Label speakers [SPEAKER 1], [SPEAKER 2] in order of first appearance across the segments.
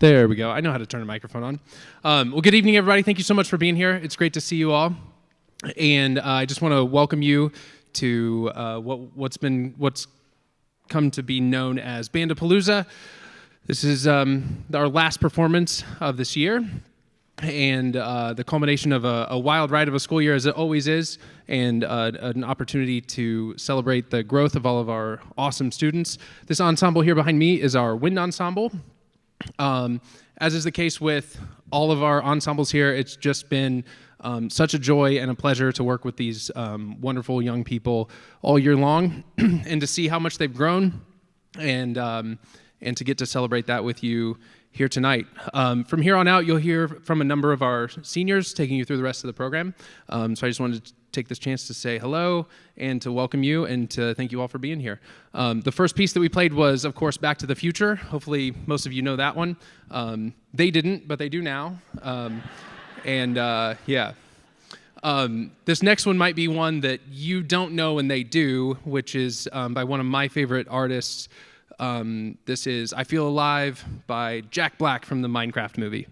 [SPEAKER 1] There we go. I know how to turn a microphone on. Well, good evening, everybody. Thank you so much for being here. It's great to see you all. And I just want to welcome you to what's come to be known as Bandapalooza. This is our last performance of this year, and the culmination of a wild ride of a school year, as it always is, and an opportunity to celebrate the growth of all of our awesome students. This ensemble here behind me is our wind ensemble. As is the case with all of our ensembles here, it's just been such a joy and a pleasure to work with these wonderful young people all year long, and to see how much they've grown, and to get to celebrate that with you here tonight. From here on out, you'll hear from a number of our seniors taking you through the rest of the program. So I just wanted to take this chance to say hello and to welcome you and to thank you all for being here. The first piece that we played was, of course, Back to the Future. Hopefully most of you know that one. They didn't, but they do now. This next one might be one that you don't know and they do, which is by one of my favorite artists. This is I Feel Alive by Jack Black from the Minecraft movie.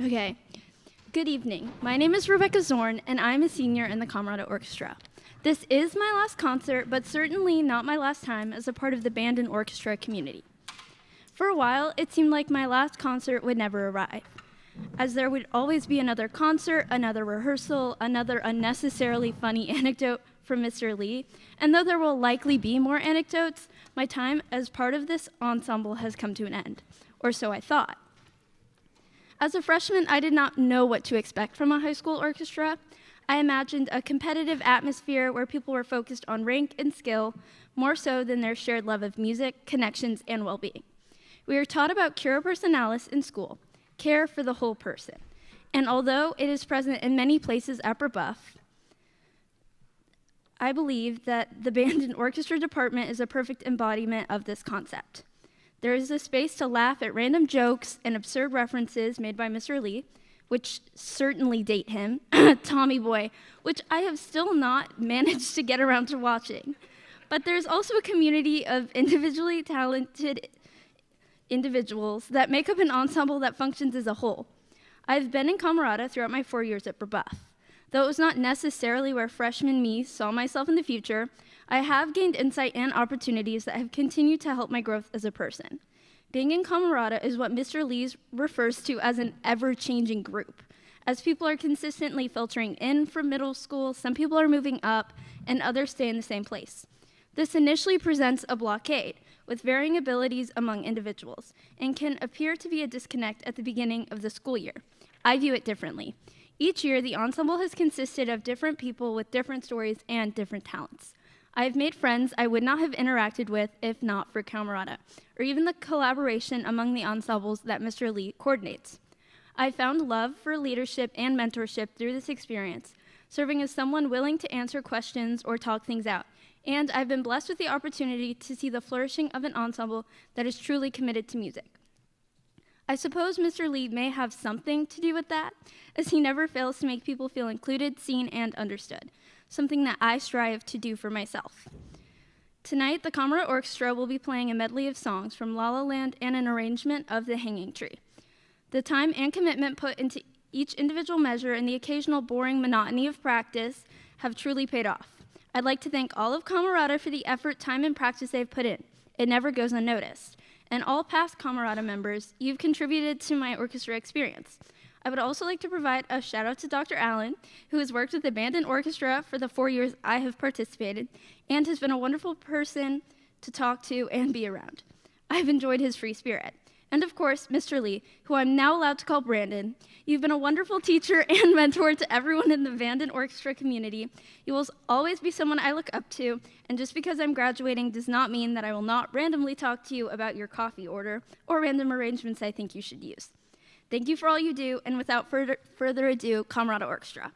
[SPEAKER 2] Okay. Good evening. My name is Rebecca Zorn, and I'm a senior in the Camerata Orchestra. This is my last concert, but certainly not my last time as a part of the band and orchestra community. For a while, it seemed like my last concert would never arrive, as there would always be another concert, another rehearsal, another unnecessarily funny anecdote from Mr. Lee, and though there will likely be more anecdotes, my time as part of this ensemble has come to an end, or so I thought. As a freshman, I did not know what to expect from a high school orchestra. I imagined a competitive atmosphere where people were focused on rank and skill, more so than their shared love of music, connections, and well-being. We are taught about cura personalis in school, care for the whole person. And although it is present in many places at Brebeuf, I believe that the band and orchestra department is a perfect embodiment of this concept. There is a space to laugh at random jokes and absurd references made by Mr. Lee, which certainly date him, Tommy Boy, which I have still not managed to get around to watching. But there's also a community of individually talented individuals that make up an ensemble that functions as a whole. I've been in Camerata throughout my 4 years at Brebeuf. Though it was not necessarily where freshman me saw myself in the future, I have gained insight and opportunities that have continued to help my growth as a person. Being in Camerata is what Mr. Lee refers to as an ever-changing group. As people are consistently filtering in from middle school, some people are moving up, and others stay in the same place. This initially presents a blockade, with varying abilities among individuals, and can appear to be a disconnect at the beginning of the school year. I view it differently. Each year, the ensemble has consisted of different people with different stories and different talents. I have made friends I would not have interacted with if not for Camerata, or even the collaboration among the ensembles that Mr. Lee coordinates. I found love for leadership and mentorship through this experience, serving as someone willing to answer questions or talk things out, and I've been blessed with the opportunity to see the flourishing of an ensemble that is truly committed to music. I suppose Mr. Lee may have something to do with that, as he never fails to make people feel included, seen, and understood, something that I strive to do for myself. Tonight, the Camerata Orchestra will be playing a medley of songs from La La Land and an arrangement of The Hanging Tree. The time and commitment put into each individual measure and the occasional boring monotony of practice have truly paid off. I'd like to thank all of Camerata for the effort, time, and practice they've put in. It never goes unnoticed. And all past Camerata members, you've contributed to my orchestra experience. I would also like to provide a shout out to Dr. Allen, who has worked with the band and orchestra for the 4 years I have participated, and has been a wonderful person to talk to and be around. I've enjoyed his free spirit. And of course, Mr. Lee, who I'm now allowed to call Brandon. You've been a wonderful teacher and mentor to everyone in the band and orchestra community. You will always be someone I look up to, and just because I'm graduating does not mean that I will not randomly talk to you about your coffee order or random arrangements I think you should use. Thank you for all you do, and without further ado, Camerata Orchestra.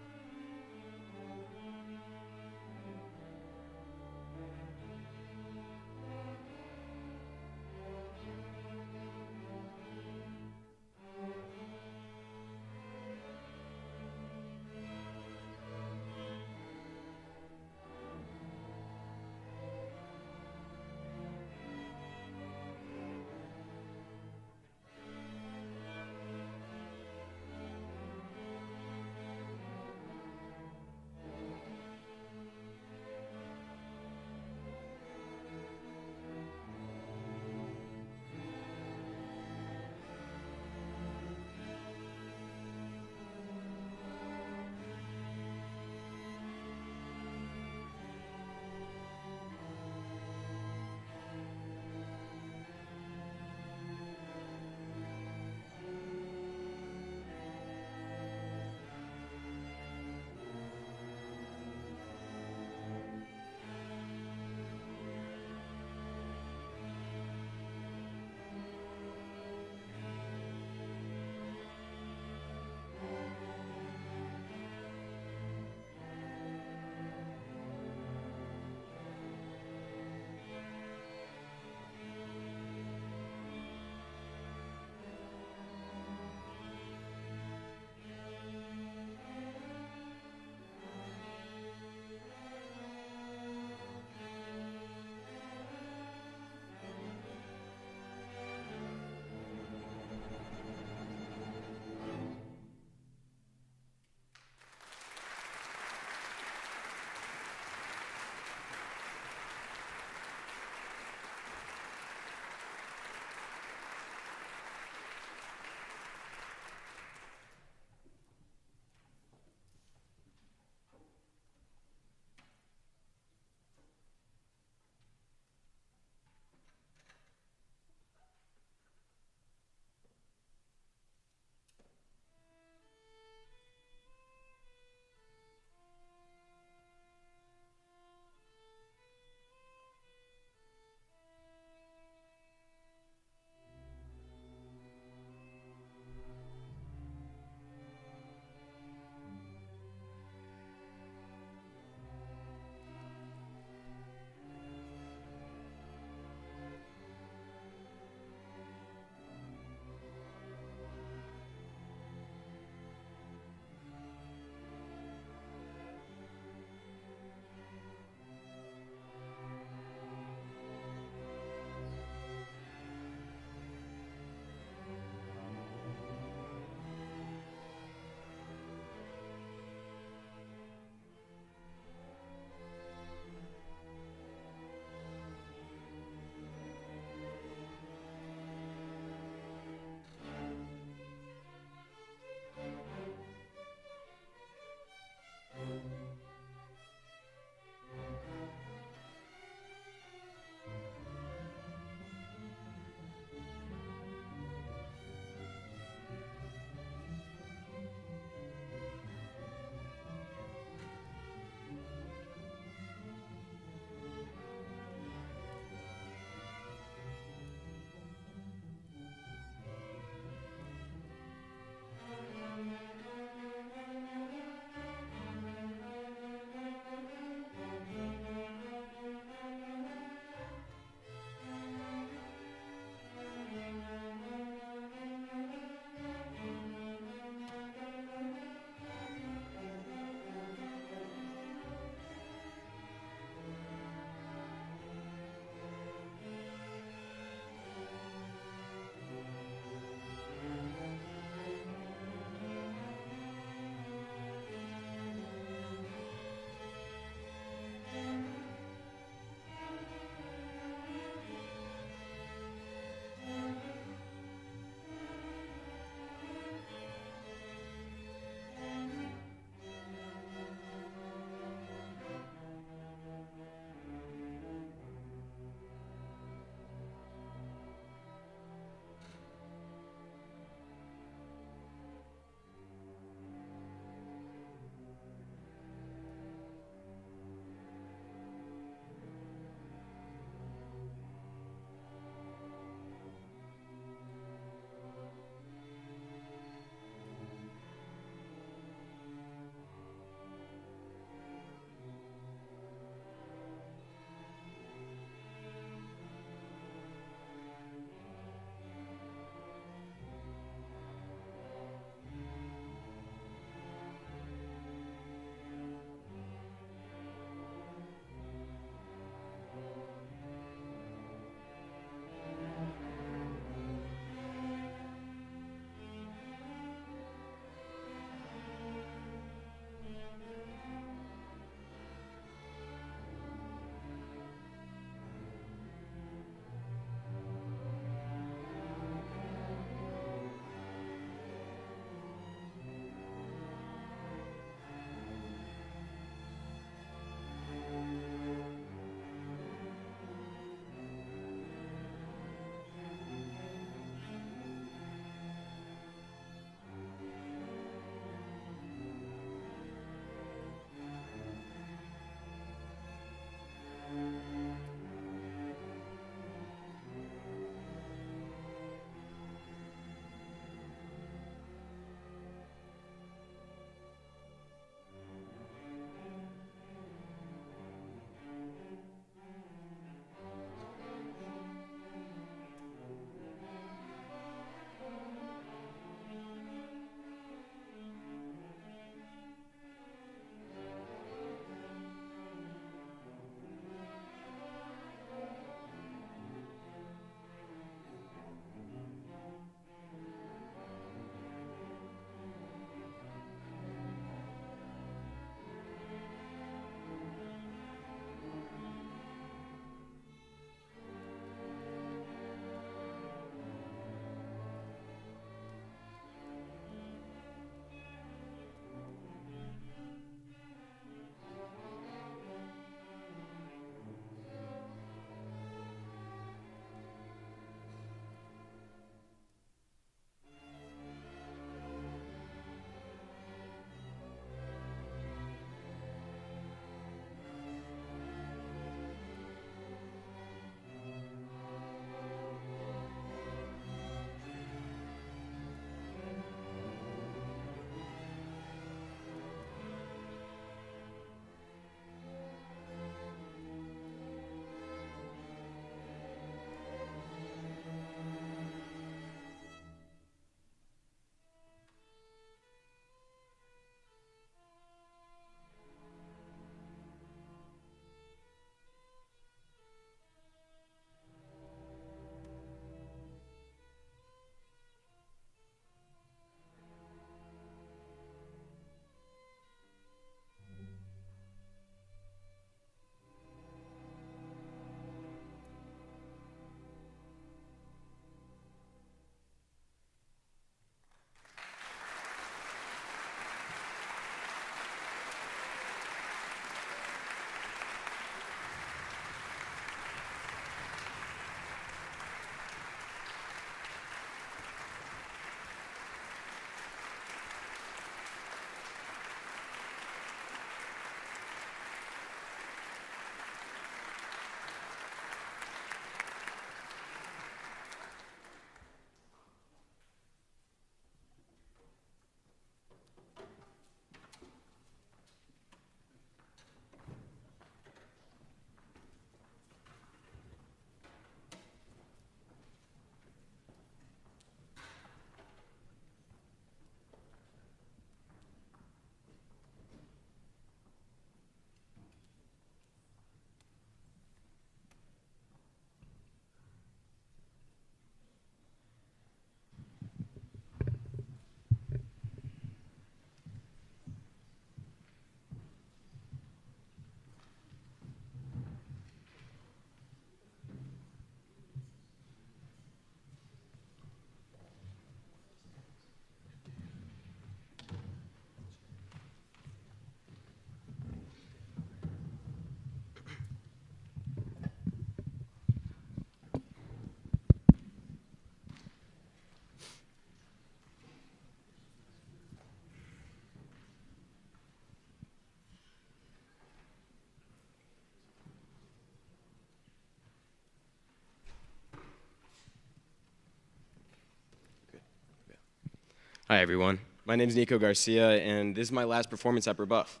[SPEAKER 3] Hi, everyone. My name is Nico Garcia, and this is my last performance at Rebuff.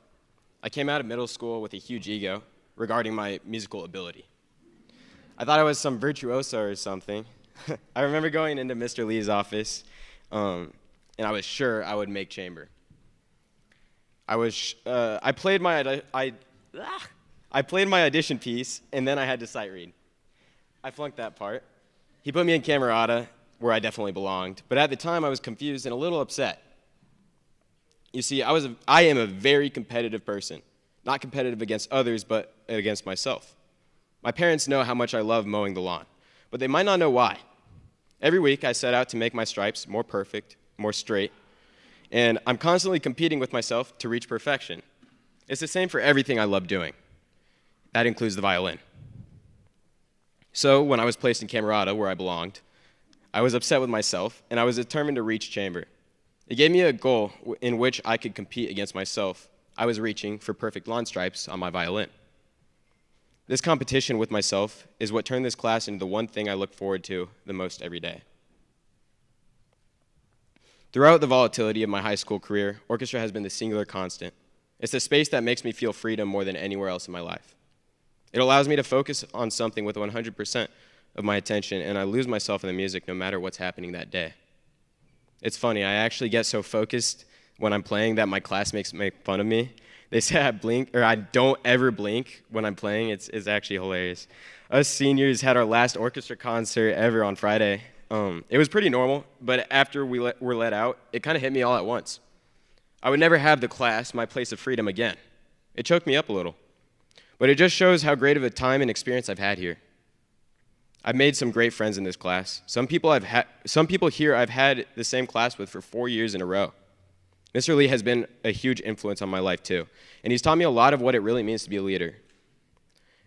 [SPEAKER 3] I came out of middle school with a huge ego regarding my musical ability. I thought I was some virtuoso or something. I remember going into Mr. Lee's office, and I was sure I would make chamber. I played my audition piece, and then I had to sight read. I flunked that part. He put me in camerata, where I definitely belonged, but at the time I was confused and a little upset. You see, I am a very competitive person. Not competitive against others, but against myself. My parents know how much I love mowing the lawn, but they might not know why. Every week I set out to make my stripes more perfect, more straight, and I'm constantly competing with myself to reach perfection. It's the same for everything I love doing. That includes the violin. So when I was placed in camerata, where I belonged, I was upset with myself, and I was determined to reach chamber. It gave me a goal in which I could compete against myself. I was reaching for perfect lawn stripes on my violin. This competition with myself is what turned this class into the one thing I look forward to the most every day. Throughout the volatility of my high school career, orchestra has been the singular constant. It's the space that makes me feel freedom more than anywhere else in my life. It allows me to focus on something with 100% of my attention, and I lose myself in the music no matter what's happening that day. It's funny, I actually get so focused when I'm playing that my classmates make fun of me. They say I don't ever blink when I'm playing. It's actually hilarious. Us seniors had our last orchestra concert ever on Friday. It was pretty normal, but after we were let out, it kind of hit me all at once. I would never have the class, my place of freedom, again. It choked me up a little. But it just shows how great of a time and experience I've had here. I've made some great friends in this class. Some people here I've had the same class with for 4 years in a row. Mr. Lee has been a huge influence on my life too, and he's taught me a lot of what it really means to be a leader.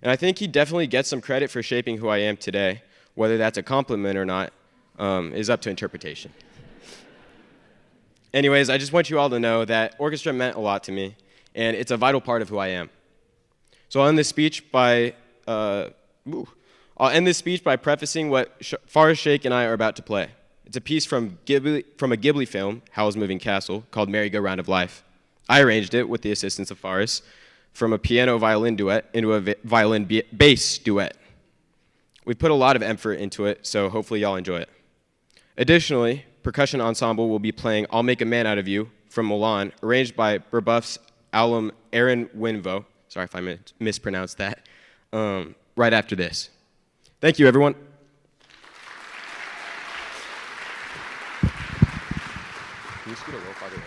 [SPEAKER 3] And I think he definitely gets some credit for shaping who I am today. Whether that's a compliment or not is up to interpretation. Anyways, I just want you all to know that orchestra meant a lot to me, and it's a vital part of who I am. So I'll end this speech by prefacing what Forrest Shake and I are about to play. It's a piece from a Ghibli film, Howl's Moving Castle, called Merry-Go-Round of Life. I arranged it with the assistance of Forrest from a piano-violin duet into a violin-bass duet. We've put a lot of effort into it, so hopefully y'all enjoy it. Additionally, percussion ensemble will be playing I'll Make a Man Out of You from Milan, arranged by Rebuff's alum Aaron Winvo. Sorry if I mispronounced that. Right after this. Thank you, everyone. Can you scoot a little farther in?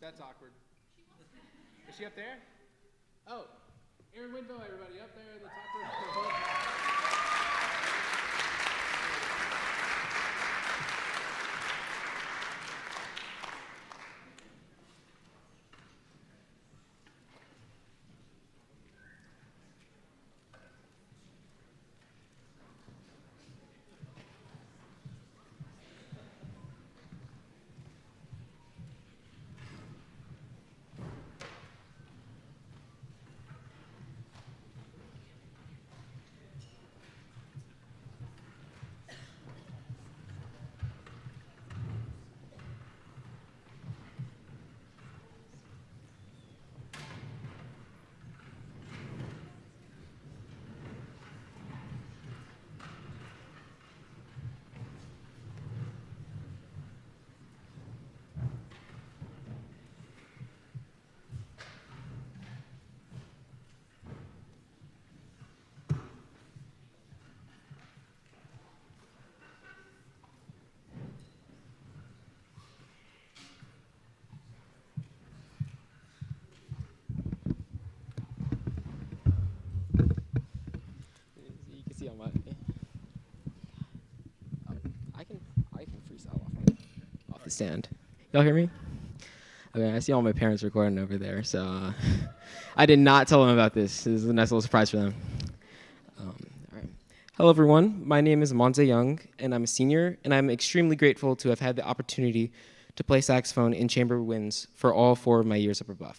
[SPEAKER 1] That's awkward. Is she up there? Oh, Erin Winville, everybody, up there in the top row.
[SPEAKER 4] Off the stand. Y'all hear me? Okay, I see all my parents recording over there, so I did not tell them about this. This is a nice little surprise for them. All right. Hello, everyone. My name is Monze Young, and I'm a senior, and I'm extremely grateful to have had the opportunity to play saxophone in chamber winds for all 4 of my years at Brebeuf.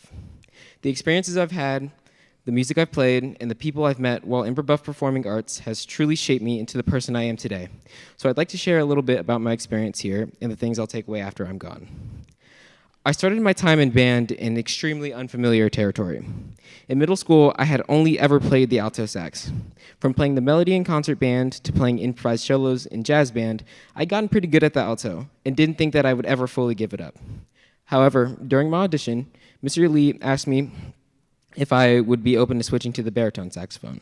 [SPEAKER 4] The experiences I've had, the music I've played, and the people I've met while in Brebeuf Performing Arts has truly shaped me into the person I am today. So I'd like to share a little bit about my experience here and the things I'll take away after I'm gone. I started my time in band in extremely unfamiliar territory. In middle school, I had only ever played the alto sax. From playing the melody in concert band to playing improvised solos in jazz band, I'd gotten pretty good at the alto and didn't think that I would ever fully give it up. However, during my audition, Mr. Lee asked me if I would be open to switching to the baritone saxophone.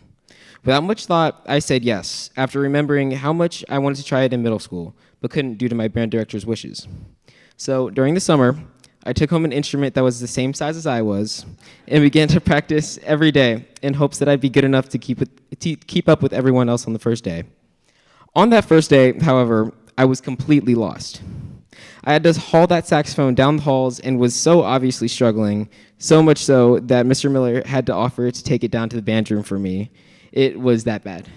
[SPEAKER 4] Without much thought, I said yes, after remembering how much I wanted to try it in middle school, but couldn't due to my band director's wishes. So during the summer, I took home an instrument that was the same size as I was and began to practice every day in hopes that I'd be good enough to keep up with everyone else on the first day. On that first day, however, I was completely lost. I had to haul that saxophone down the halls and was so obviously struggling, so much so that Mr. Miller had to offer to take it down to the band room for me. It was that bad.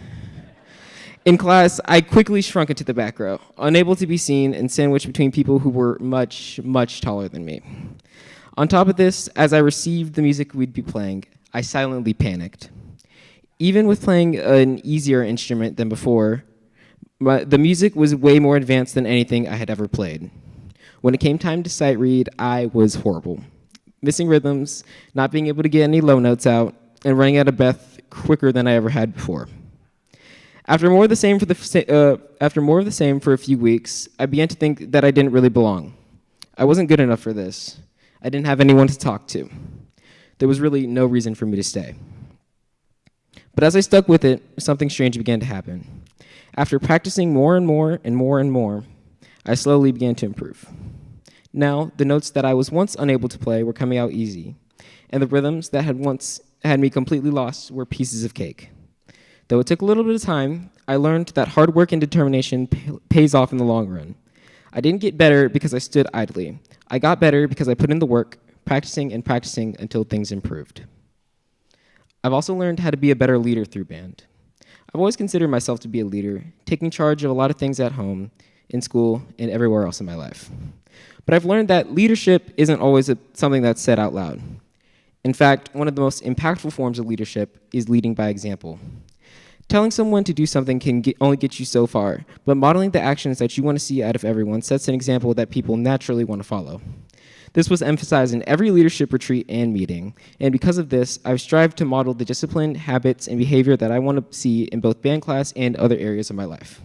[SPEAKER 4] In class, I quickly shrunk into the back row, unable to be seen and sandwiched between people who were much, much taller than me. On top of this, as I received the music we'd be playing, I silently panicked. Even with playing an easier instrument than before, the music was way more advanced than anything I had ever played. When it came time to sight read, I was horrible. Missing rhythms, not being able to get any low notes out, and running out of breath quicker than I ever had before. After more of the same for a few weeks, I began to think that I didn't really belong. I wasn't good enough for this. I didn't have anyone to talk to. There was really no reason for me to stay. But as I stuck with it, something strange began to happen. After practicing more and more and more and more, I slowly began to improve. Now, the notes that I was once unable to play were coming out easy, and the rhythms that had once had me completely lost were pieces of cake. Though it took a little bit of time, I learned that hard work and determination pays off in the long run. I didn't get better because I stood idly. I got better because I put in the work, practicing and practicing until things improved. I've also learned how to be a better leader through band. I've always considered myself to be a leader, taking charge of a lot of things at home, in school, and everywhere else in my life. But I've learned that leadership isn't always something that's said out loud. In fact, one of the most impactful forms of leadership is leading by example. Telling someone to do something can only get you so far, but modeling the actions that you want to see out of everyone sets an example that people naturally want to follow. This was emphasized in every leadership retreat and meeting, and because of this, I've strived to model the discipline, habits, and behavior that I want to see in both band class and other areas of my life.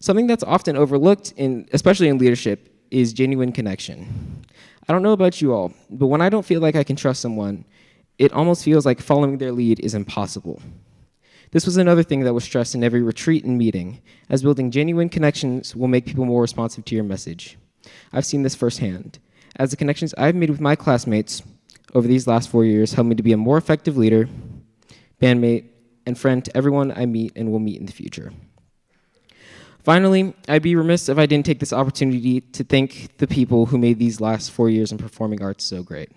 [SPEAKER 4] Something that's often overlooked, especially in leadership, is genuine connection. I don't know about you all, but when I don't feel like I can trust someone, it almost feels like following their lead is impossible. This was another thing that was stressed in every retreat and meeting, as building genuine connections will make people more responsive to your message. I've seen this firsthand. as the connections I've made with my classmates over these last 4 years help me to be a more effective leader, bandmate, and friend to everyone I meet and will meet in the future. Finally, I'd be remiss if I didn't take this opportunity to thank the people who made these last 4 years in performing arts so great.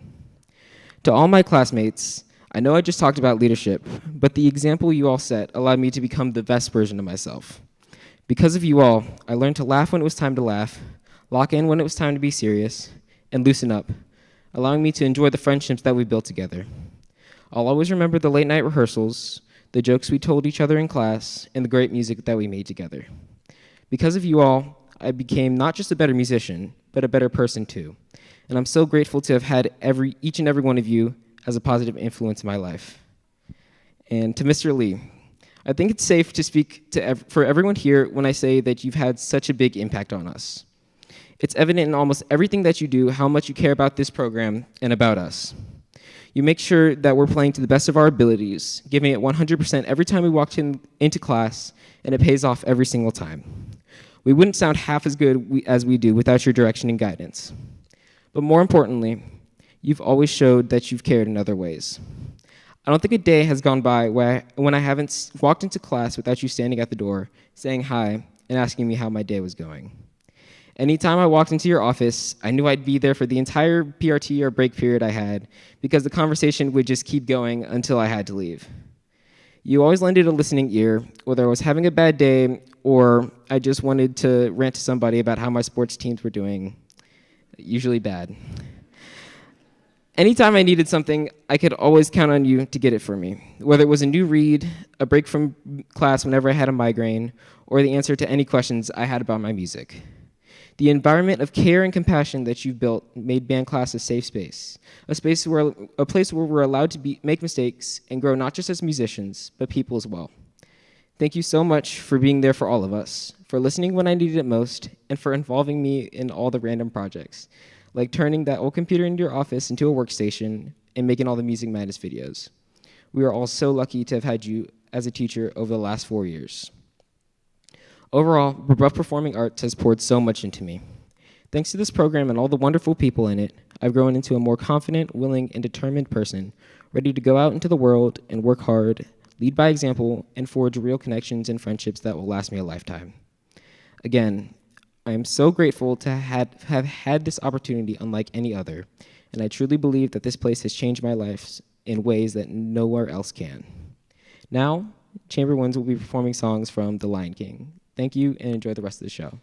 [SPEAKER 4] To all my classmates, I know I just talked about leadership, but the example you all set allowed me to become the best version of myself. Because of you all, I learned to laugh when it was time to laugh, lock in when it was time to be serious, and loosen up, allowing me to enjoy the friendships that we built together. I'll always remember the late night rehearsals, the jokes we told each other in class, and the great music that we made together. Because of you all, I became not just a better musician, but a better person too. And I'm so grateful to have had each and every one of you as a positive influence in my life. And to Mr. Lee, I think it's safe to speak for everyone here when I say that you've had such a big impact on us. It's evident in almost everything that you do how much you care about this program and about us. You make sure that we're playing to the best of our abilities, giving it 100% every time we walk into class, and it pays off every single time. We wouldn't sound half as good as we do without your direction and guidance. But more importantly, you've always showed that you've cared in other ways. I don't think a day has gone by when I haven't walked into class without you standing at the door, saying hi, and asking me how my day was going. Anytime I walked into your office, I knew I'd be there for the entire PRT or break period I had, because the conversation would just keep going until I had to leave. You always lended a listening ear, whether I was having a bad day or I just wanted to rant to somebody about how my sports teams were doing, usually bad. Anytime I needed something, I could always count on you to get it for me, whether it was a new read, a break from class whenever I had a migraine, or the answer to any questions I had about my music. The environment of care and compassion that you've built made band class a safe space, a place where we're allowed to make mistakes and grow not just as musicians, but people as well. Thank you so much for being there for all of us, for listening when I needed it most, and for involving me in all the random projects, like turning that old computer into your office into a workstation and making all the Music Madness videos. We are all so lucky to have had you as a teacher over the last 4 years. Overall, Rebuff Performing Arts has poured so much into me. Thanks to this program and all the wonderful people in it, I've grown into a more confident, willing, and determined person, ready to go out into the world and work hard, lead by example, and forge real connections and friendships that will last me a lifetime. Again, I am so grateful to have had this opportunity unlike any other, and I truly believe that this place has changed my life in ways that nowhere else can. Now, Chamber Winds will be performing songs from The Lion King. Thank you, and enjoy the rest of the show.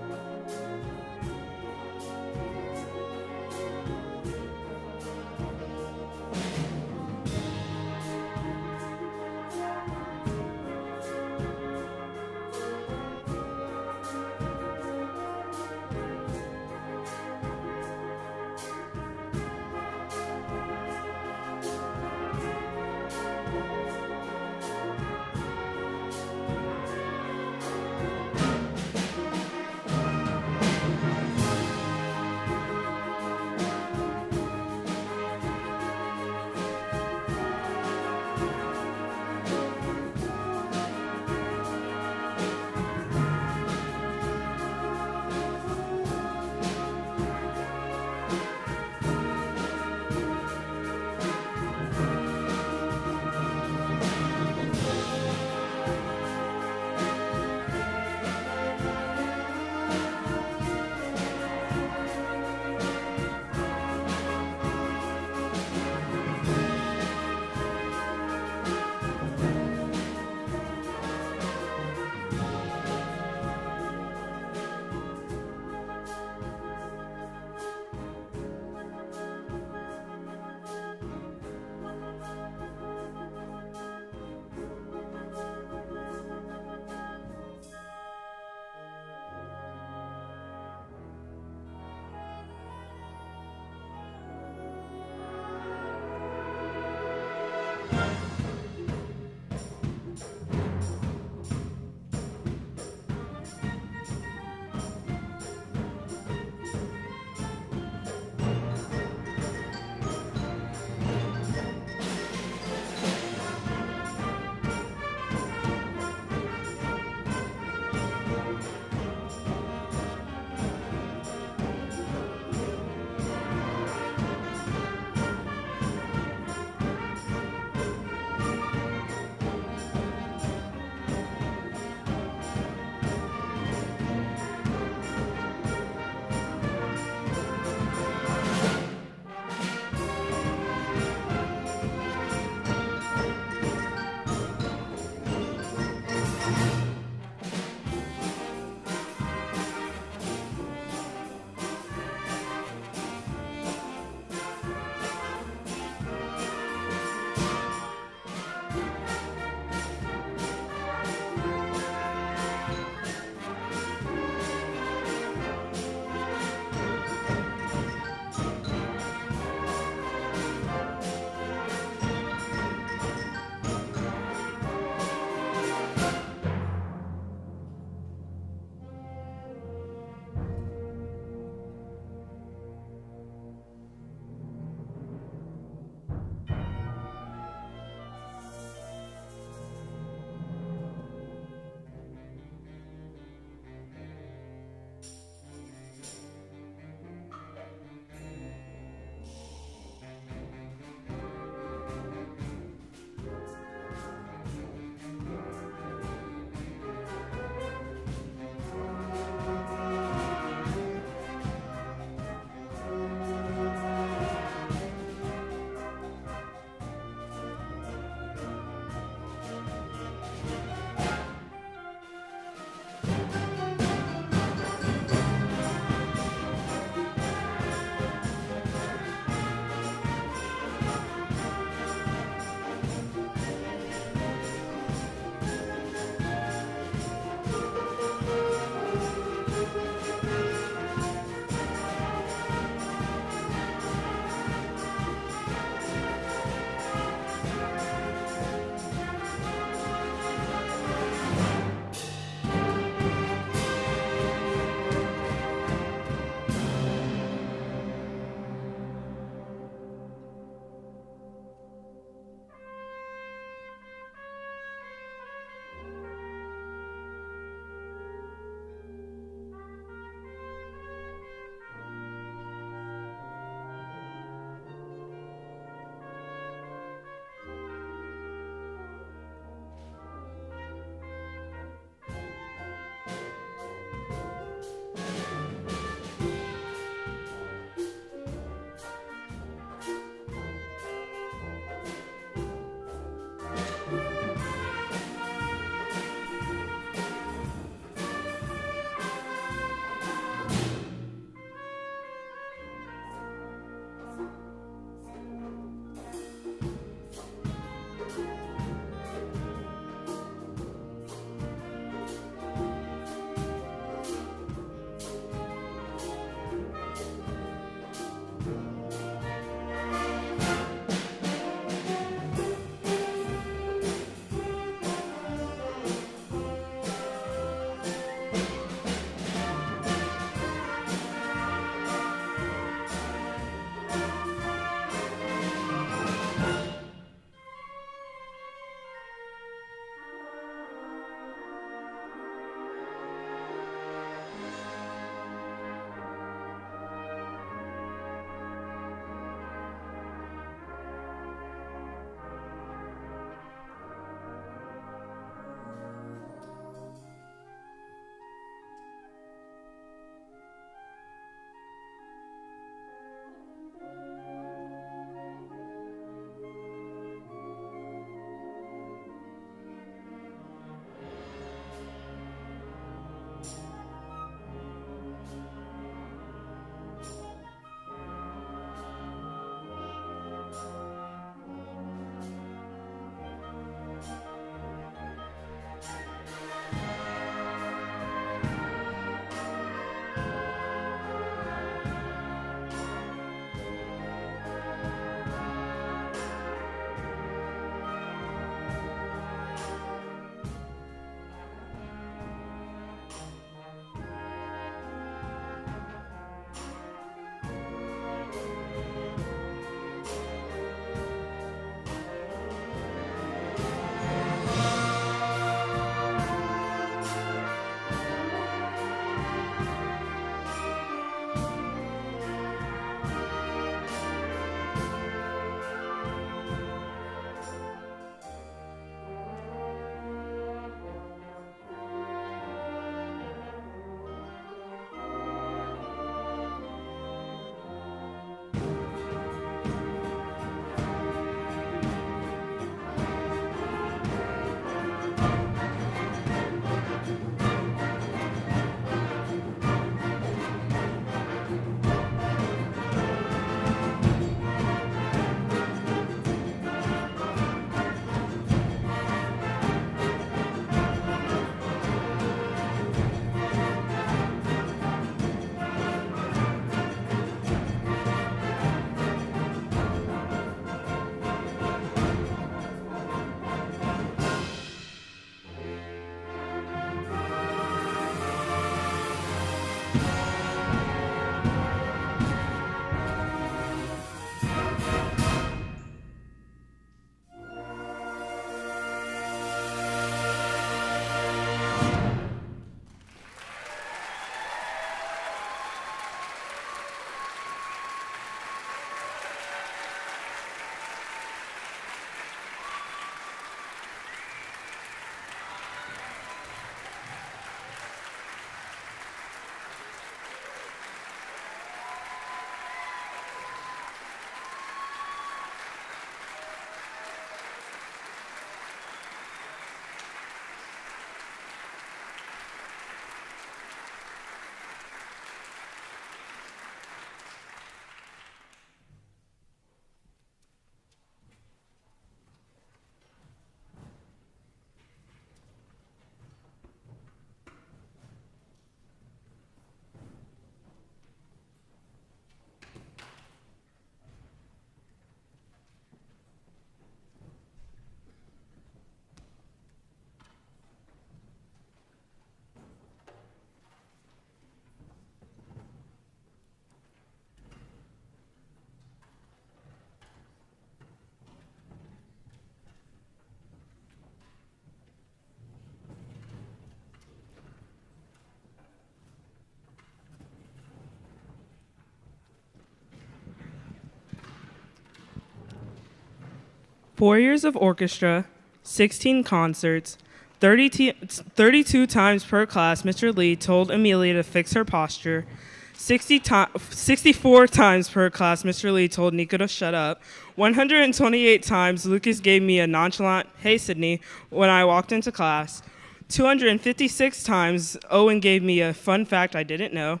[SPEAKER 5] 4 years of orchestra, 16 concerts, 32 times per class, Mr. Lee told Amelia to fix her posture. 64 times per class, Mr. Lee told Nico to shut up. 128 times, Lucas gave me a nonchalant, "Hey, Sydney," when I walked into class. 256 times, Owen gave me a fun fact I didn't know.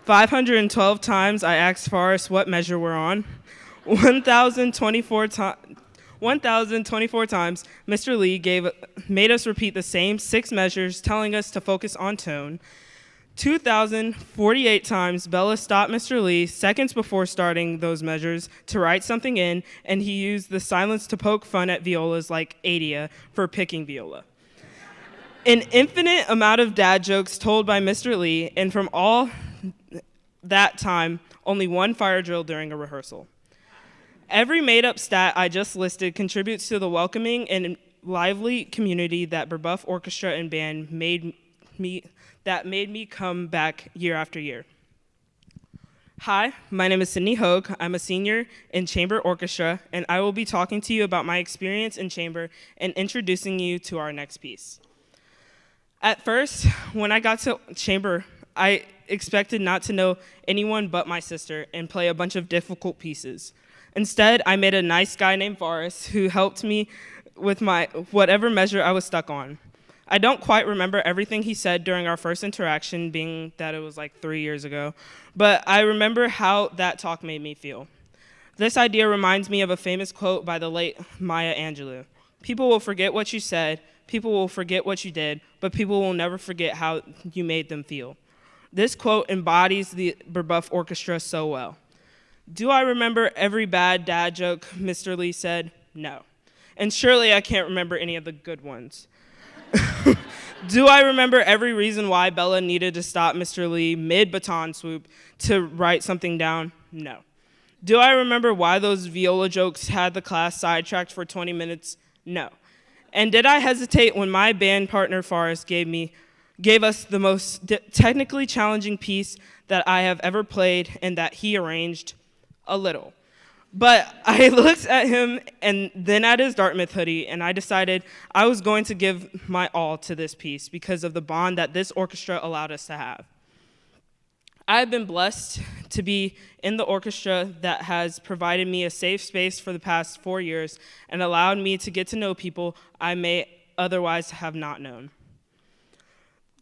[SPEAKER 5] 512 times, I asked Forrest what measure we're on. 1,024 times, Mr. Lee made us repeat the same 6 measures, telling us to focus on tone. 2,048 times, Bella stopped Mr. Lee seconds before starting those measures to write something in, and he used the silence to poke fun at violas like Adia for picking viola. An infinite amount of dad jokes told by Mr. Lee, and from all that time, only one fire drill during a rehearsal. Every made-up stat I just listed contributes to the welcoming and lively community that Brebeuf Orchestra and Band made me come back year after year. Hi, my name is Sydney Hogue. I'm a senior in chamber orchestra, and I will be talking to you about my experience in chamber and introducing you to our next piece. At first, when I got to chamber, I expected not to know anyone but my sister and play a bunch of difficult pieces. Instead, I made a nice guy named Forrest who helped me with my whatever measure I was stuck on. I don't quite remember everything he said during our first interaction, being that it was like 3 years ago, but I remember how that talk made me feel. This idea reminds me of a famous quote by the late Maya Angelou. People will forget what you said, people will forget what you did, but people will never forget how you made them feel. This quote embodies the Brebeuf Orchestra so well. Do I remember every bad dad joke Mr. Lee said? No. And surely I can't remember any of the good ones. Do I remember every reason why Bella needed to stop Mr. Lee mid-baton swoop to write something down? No. Do I remember why those viola jokes had the class sidetracked for 20 minutes? No. And did I hesitate when my band partner Forrest gave us the most technically challenging piece that I have ever played and that he arranged? A little. But I looked at him and then at his Dartmouth hoodie, and I decided I was going to give my all to this piece because of the bond that this orchestra allowed us to have. I have been blessed to be in the orchestra that has provided me a safe space for the past 4 years and allowed me to get to know people I may otherwise have not known.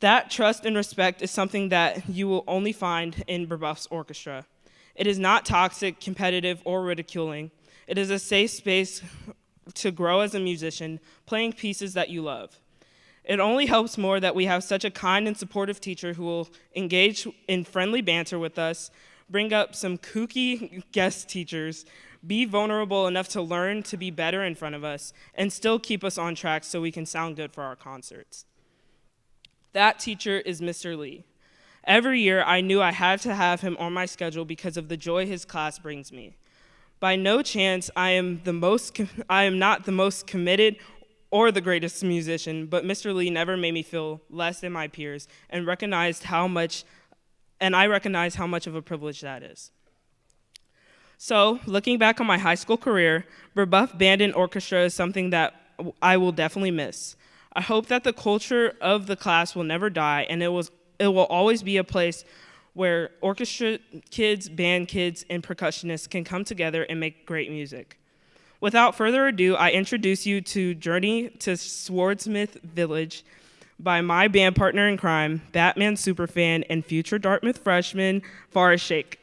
[SPEAKER 5] That trust and respect is something that you will only find in Brebeuf's orchestra. It is not toxic, competitive, or ridiculing. It is a safe space to grow as a musician, playing pieces that you love. It only helps more that we have such a kind and supportive teacher who will engage in friendly banter with us, bring up some kooky guest teachers, be vulnerable enough to learn to be better in front of us, and still keep us on track so we can sound good for our concerts. That teacher is Mr. Lee. Every year, I knew I had to have him on my schedule because of the joy his class brings me. By no chance, I am not the most committed or the greatest musician, but Mr. Lee never made me feel less than my peers, and I recognized how much of a privilege that is. So, looking back on my high school career, Brebeuf Band and Orchestra is something that I will definitely miss. I hope that the culture of the class will never die, and it will always be a place where orchestra kids, band kids, and percussionists can come together and make great music. Without further ado, I introduce you to Journey to Swardsmith Village by my band partner in crime, Batman superfan, and future Dartmouth freshman, Forrest Shake.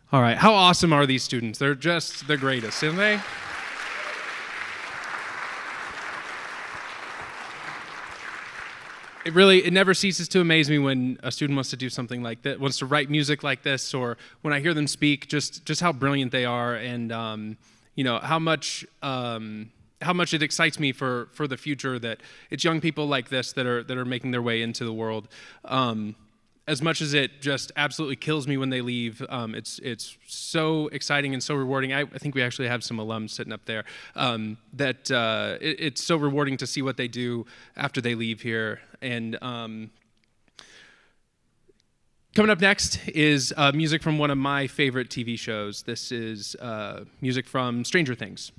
[SPEAKER 1] All right, how awesome are these students? They're just the greatest, aren't they? It never ceases to amaze me when a student wants to do something like that, wants to write music like this, or when I hear them speak, just how brilliant they are, and how much it excites me for the future that it's young people like this that are making their way into the world. As much as it just absolutely kills me when they leave, it's so exciting and so rewarding. I think we actually have some alums sitting up there. It's so rewarding to see what they do after they leave here. And coming up next is music from one of my favorite TV shows. This is music from Stranger Things.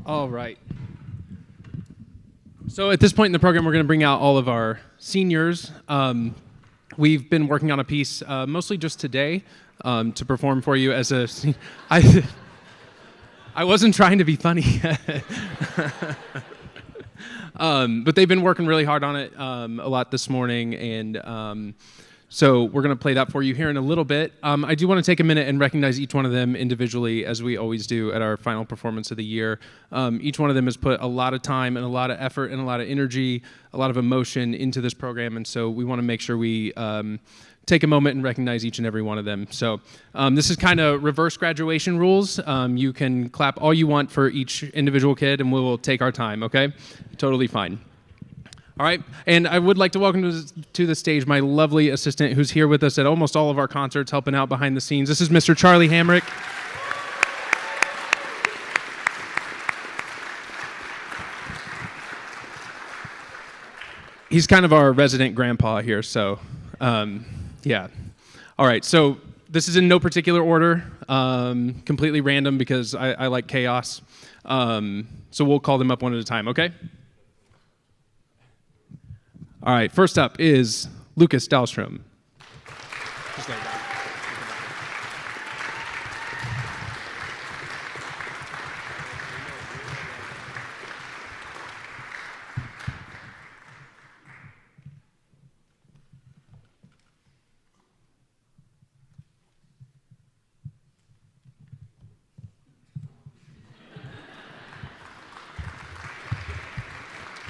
[SPEAKER 1] All right. So at this point in the program, we're going to bring out all of our seniors. We've been working on a piece mostly just today to perform for you as a... I wasn't trying to be funny. But they've been working really hard on it a lot this morning, and so we're going to play that for you here in a little bit. I do want to take a minute and recognize each one of them individually, as we always do at our final performance of the year. Each one of them has put a lot of time and a lot of effort and a lot of energy, a lot of emotion into this program, and so we want to make sure we take a moment and recognize each and every one of them. So this is kind of reverse graduation rules. You can clap all you want for each individual kid, and we will take our time, okay? Totally fine. All right, and I would like to welcome to the stage my lovely assistant who's here with us at almost all of our concerts, helping out behind the scenes. This is Mr. Charlie Hamrick. He's kind of our resident grandpa here, so yeah. All right, so this is in no particular order, completely random because I like chaos. So we'll call them up one at a time, okay? All right, first up is Lucas Dahlstrom. Just like that.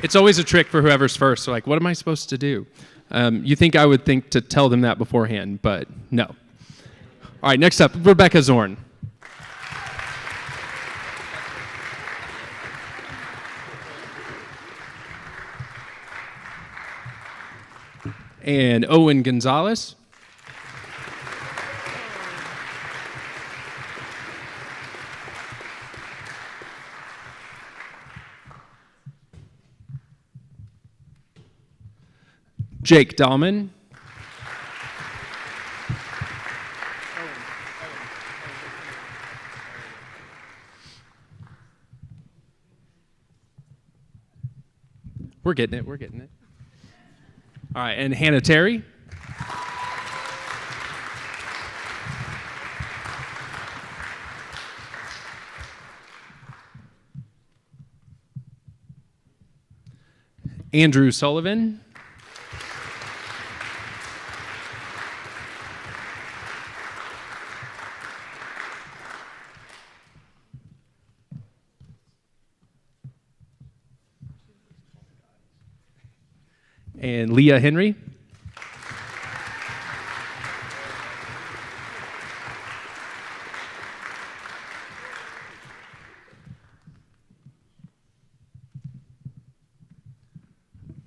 [SPEAKER 1] It's always a trick for whoever's first. So like, what am I supposed to do? You think I would think to tell them that beforehand, but no. All right, next up, Rebecca Zorn. And Owen Gonzalez. Jake Dahlman. We're getting it, we're getting it. All right, and Hannah Terry. Andrew Sullivan. And Leah Henry.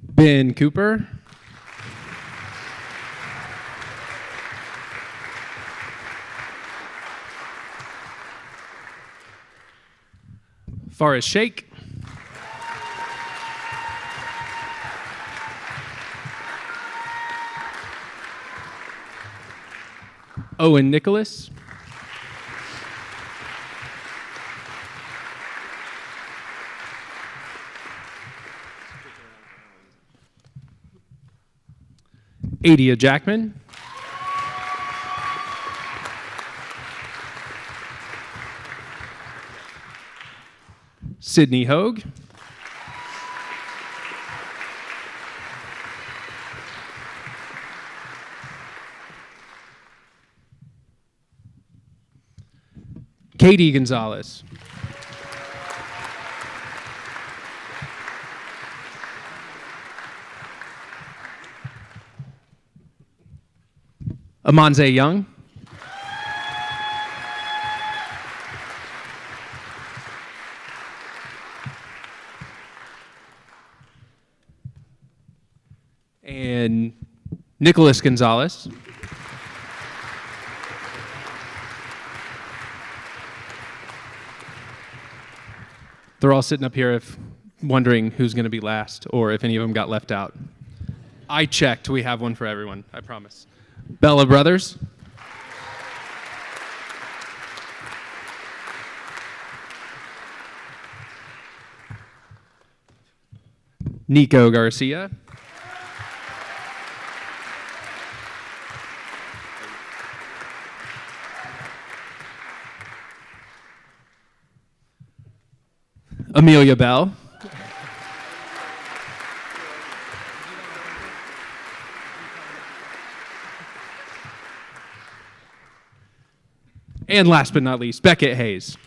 [SPEAKER 1] Ben Cooper. Forrest Shake. Owen Nicholas. Adia Jackman. Sydney Hogue. Katie Gonzalez. Amanze Young. And Nicholas Gonzalez. They're all sitting up here wondering who's going to be last or if any of them got left out. I checked. We have one for everyone, I promise. Bella Brothers. Nico Garcia. Amelia Bell. And last but not least, Beckett Hayes.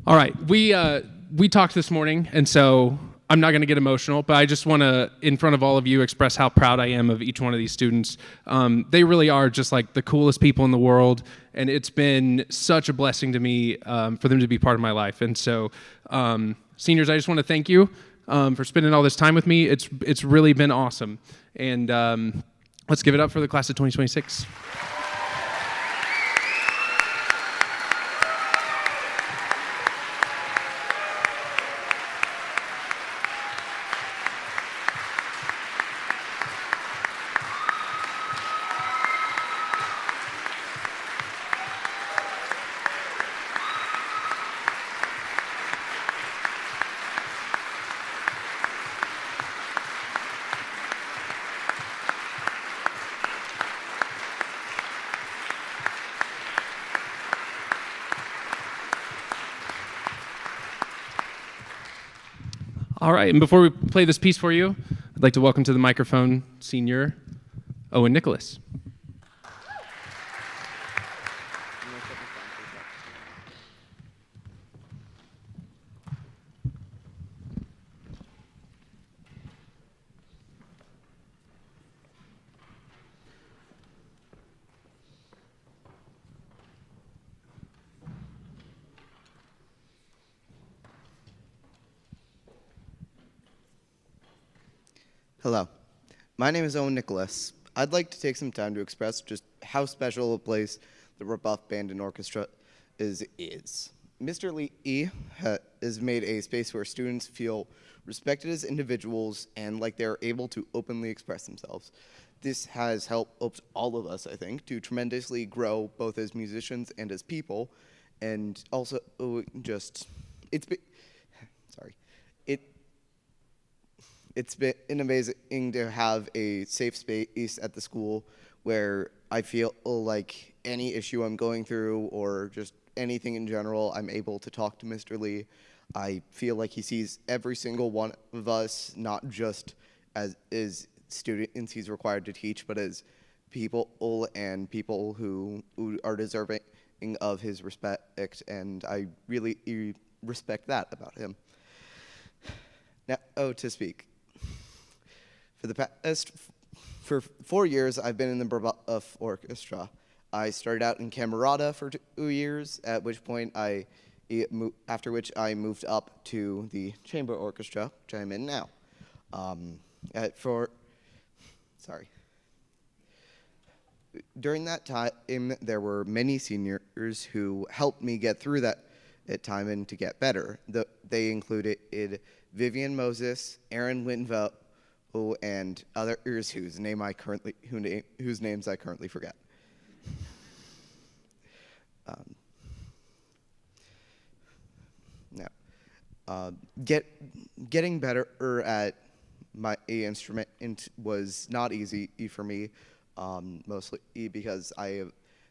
[SPEAKER 1] All right, we talked this morning, and so I'm not going to get emotional, but I just want to, in front of all of you, express how proud I am of each one of these students. They really are just like the coolest people in the world, and it's been such a blessing to me for them to be part of my life. And so, seniors, I just want to thank you for spending all this time with me. It's really been awesome. And let's give it up for the class of 2026. All right, and before we play this piece for you, I'd like to welcome to the microphone Senior Owen Nicholas.
[SPEAKER 6] Hello, my name is Owen Nicholas. I'd like to take some time to express just how special a place the Rebuff Band and Orchestra is. Mr. Lee has made a space where students feel respected as individuals and like they're able to openly express themselves. This has helped all of us, I think, to tremendously grow both as musicians and as people, and also It's been amazing to have a safe space at the school where I feel like any issue I'm going through or just anything in general, I'm able to talk to Mr. Lee. I feel like he sees every single one of us, not just as students he's required to teach, but as people and people who are deserving of his respect, and I really respect that about him. Now, to speak. For 4 years, I've been in the Brahms Orchestra. I started out in Camerata for 2 years, after which I moved up to the chamber orchestra, which I'm in now. During that time, there were many seniors who helped me get through that time and to get better. They included Vivian Moses, Aaron Winvo, and others whose names I currently forget. Getting better at my instrument was not easy for me, mostly because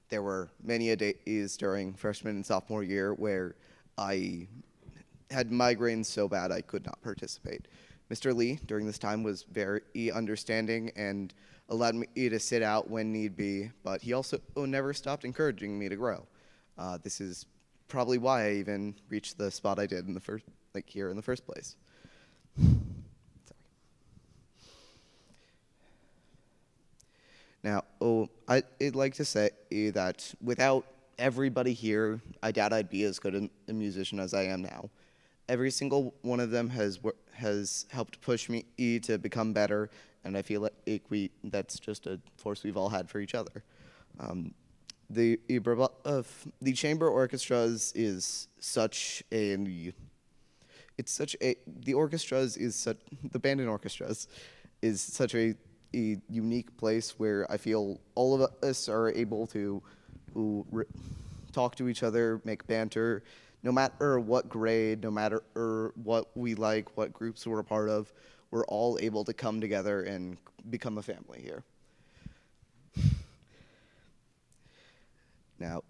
[SPEAKER 6] there were many days during freshman and sophomore year where I had migraines so bad I could not participate. Mr. Lee, during this time, was very understanding and allowed me to sit out when need be, but he also never stopped encouraging me to grow. This is probably why I even reached the spot I did here in the first place. Now, I'd like to say that without everybody here, I doubt I'd be as good a musician as I am now. Every single one of them has helped push me to become better, and I feel like that's just a force we've all had for each other. The chamber orchestras is the band and orchestras is such a a unique place where I feel all of us are able to talk to each other, make banter, no matter what grade, no matter what we like, what groups we're a part of, we're all able to come together and become a family here. Now,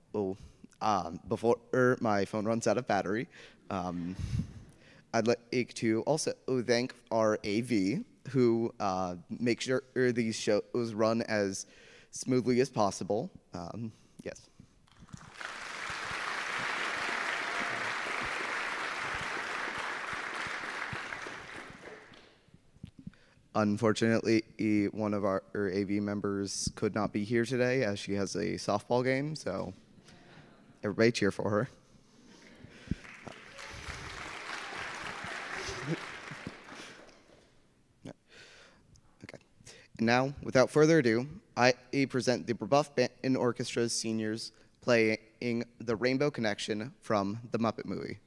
[SPEAKER 6] before my phone runs out of battery, I'd like to also thank our AV, who makes sure these shows run as smoothly as possible. Yes. Unfortunately, one of our AV members could not be here today as she has a softball game, so everybody cheer for her. Okay. Now, without further ado, I present the Brebuff Band and Orchestra's seniors playing The Rainbow Connection from The Muppet Movie.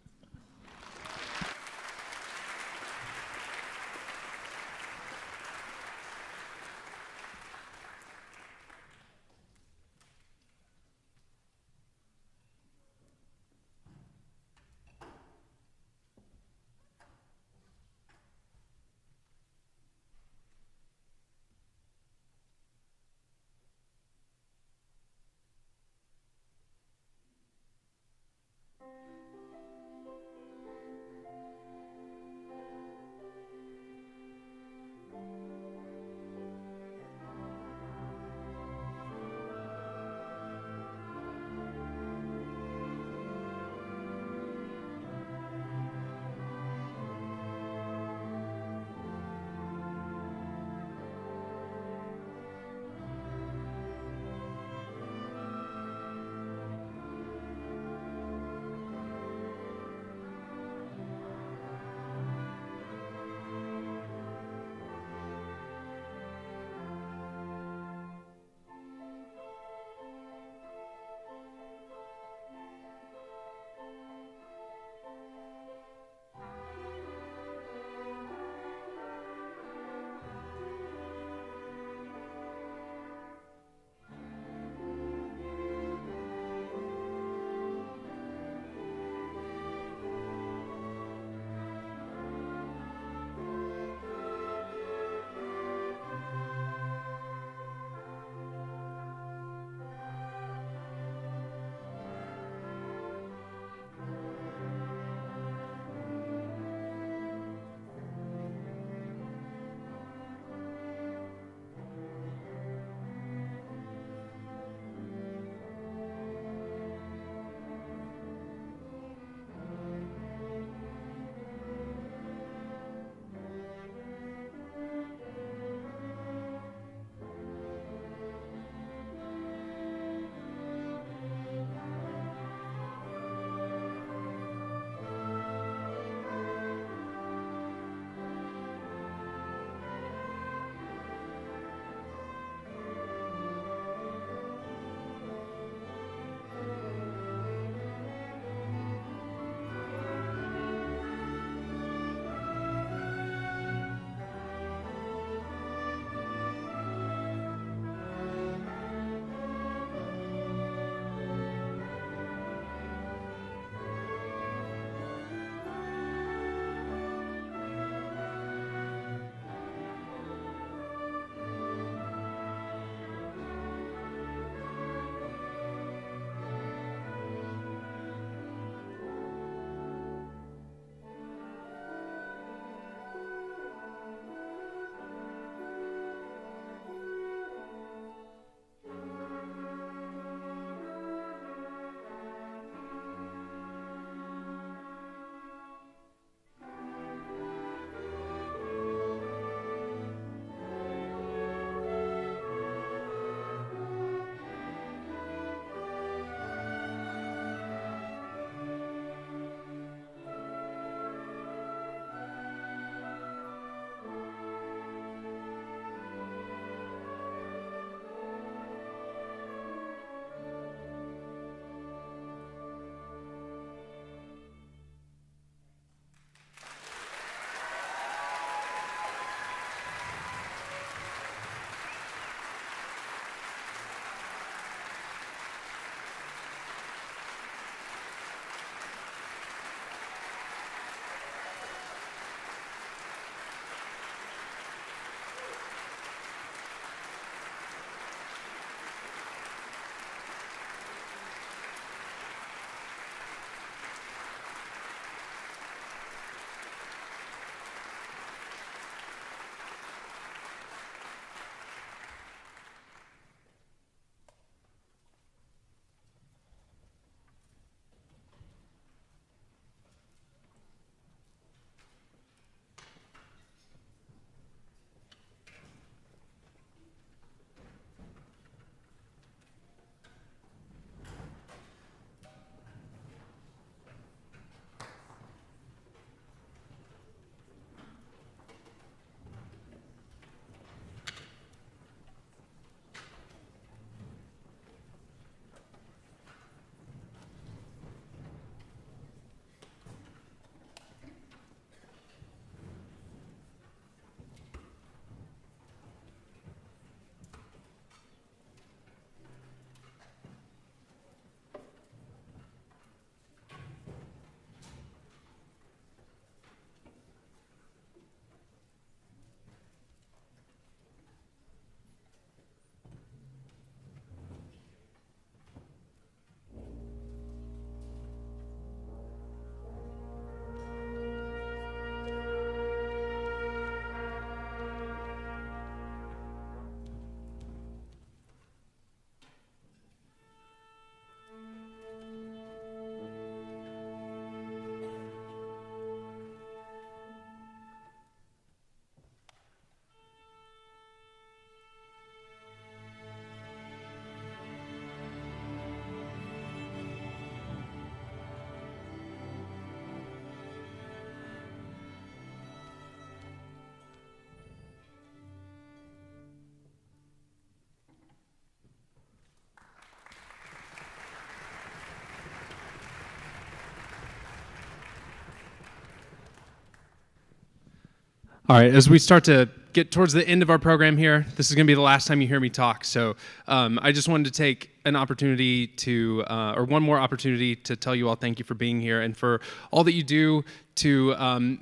[SPEAKER 1] All right, as we start to get towards the end of our program here, this is going to be the last time you hear me talk. So I just wanted to take an opportunity to, or one more opportunity to tell you all thank you for being here and for all that you do to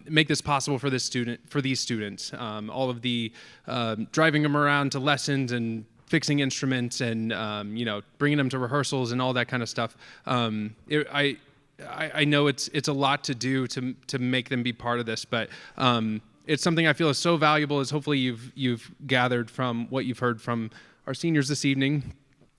[SPEAKER 1] make this possible for these students. All of the driving them around to lessons and fixing instruments and bringing them to rehearsals and all that kind of stuff. I know it's a lot to do to make them be part of this, but it's something I feel is so valuable, as hopefully you've gathered from what you've heard from our seniors this evening.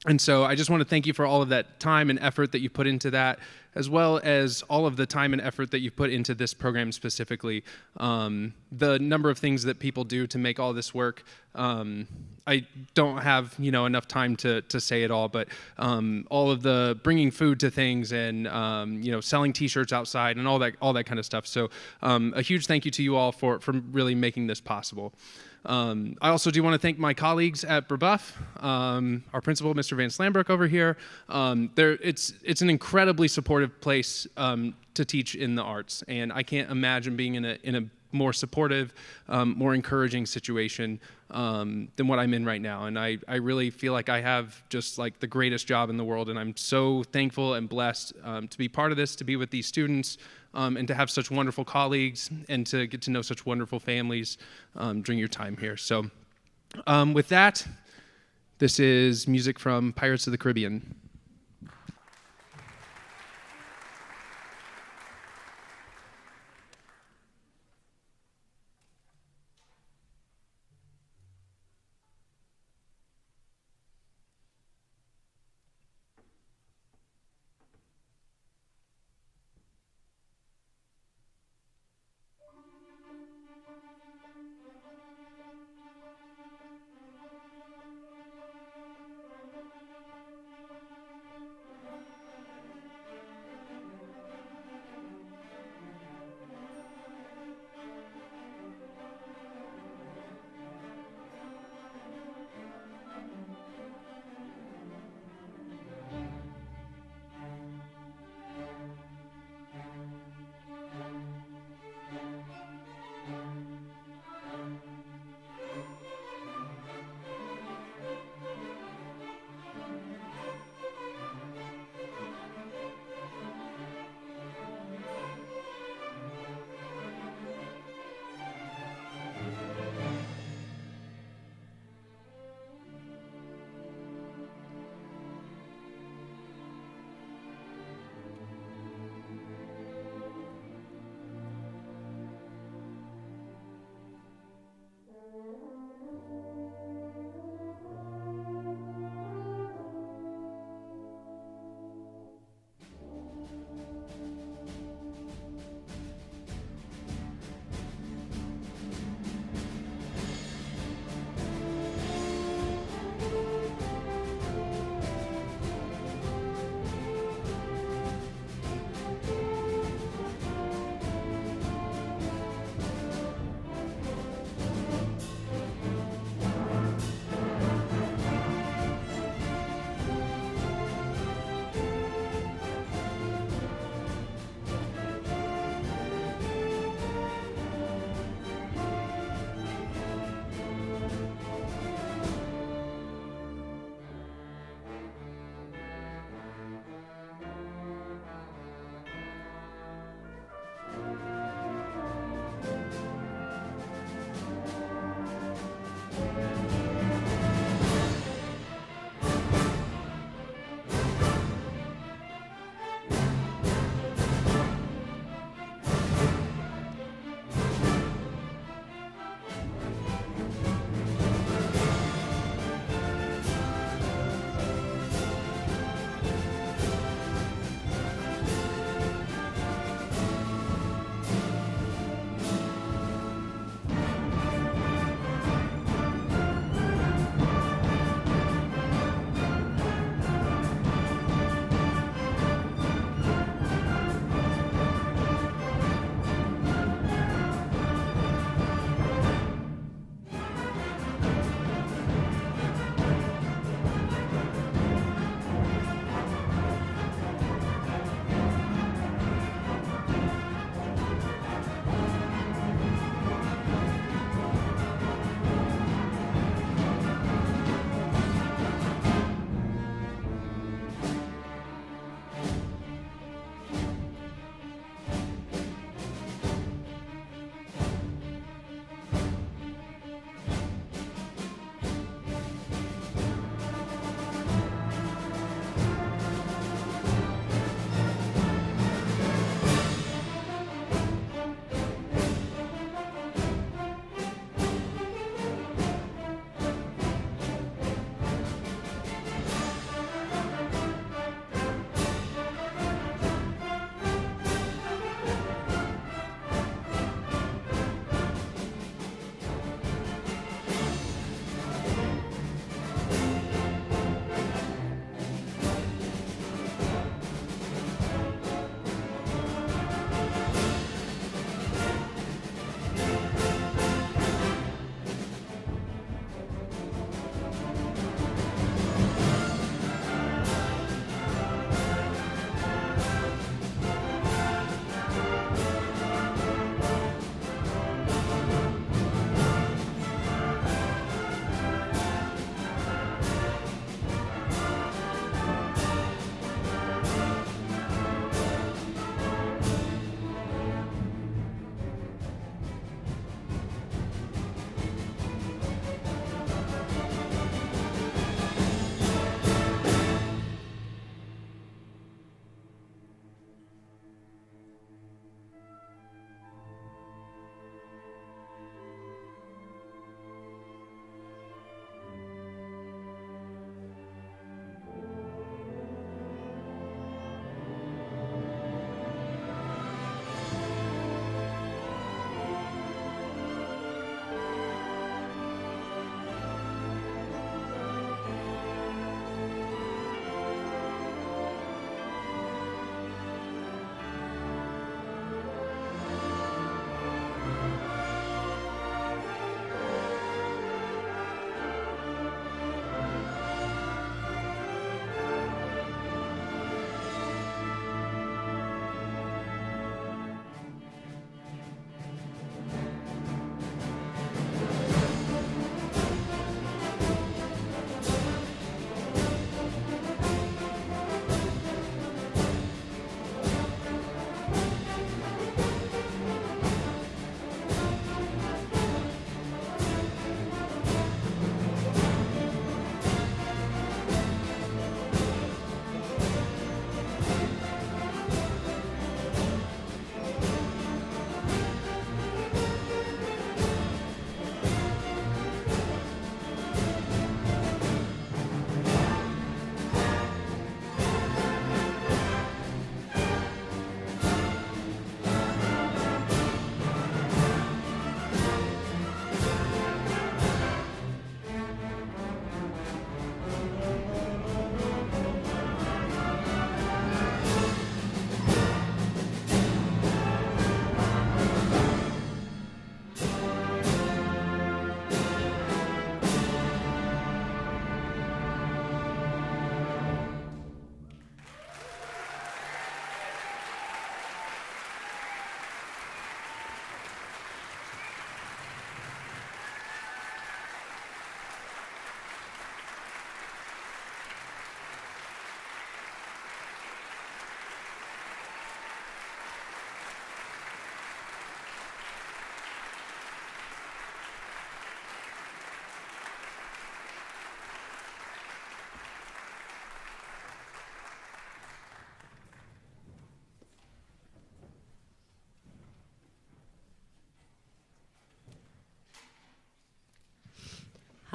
[SPEAKER 1] And so I just want to thank you for all of that time and effort that you put into that, as well as all of the time and effort that you put into this program specifically. The number of things that people do to make all this work, I don't have enough time to say it all, but all of the bringing food to things and selling T-shirts outside and all that kind of stuff. So a huge thank you to you all for really making this possible. I also do want to thank my colleagues at Brebeuf, our principal, Mr. Van Slambrook over here. It's an incredibly supportive place to teach in the arts, and I can't imagine being in a more supportive, more encouraging situation than what I'm in right now. And I really feel like I have just like the greatest job in the world, and I'm so thankful and blessed to be part of this, to be with these students, and to have such wonderful colleagues and to get to know such wonderful families during your time here. So with that, this is music from Pirates of the Caribbean.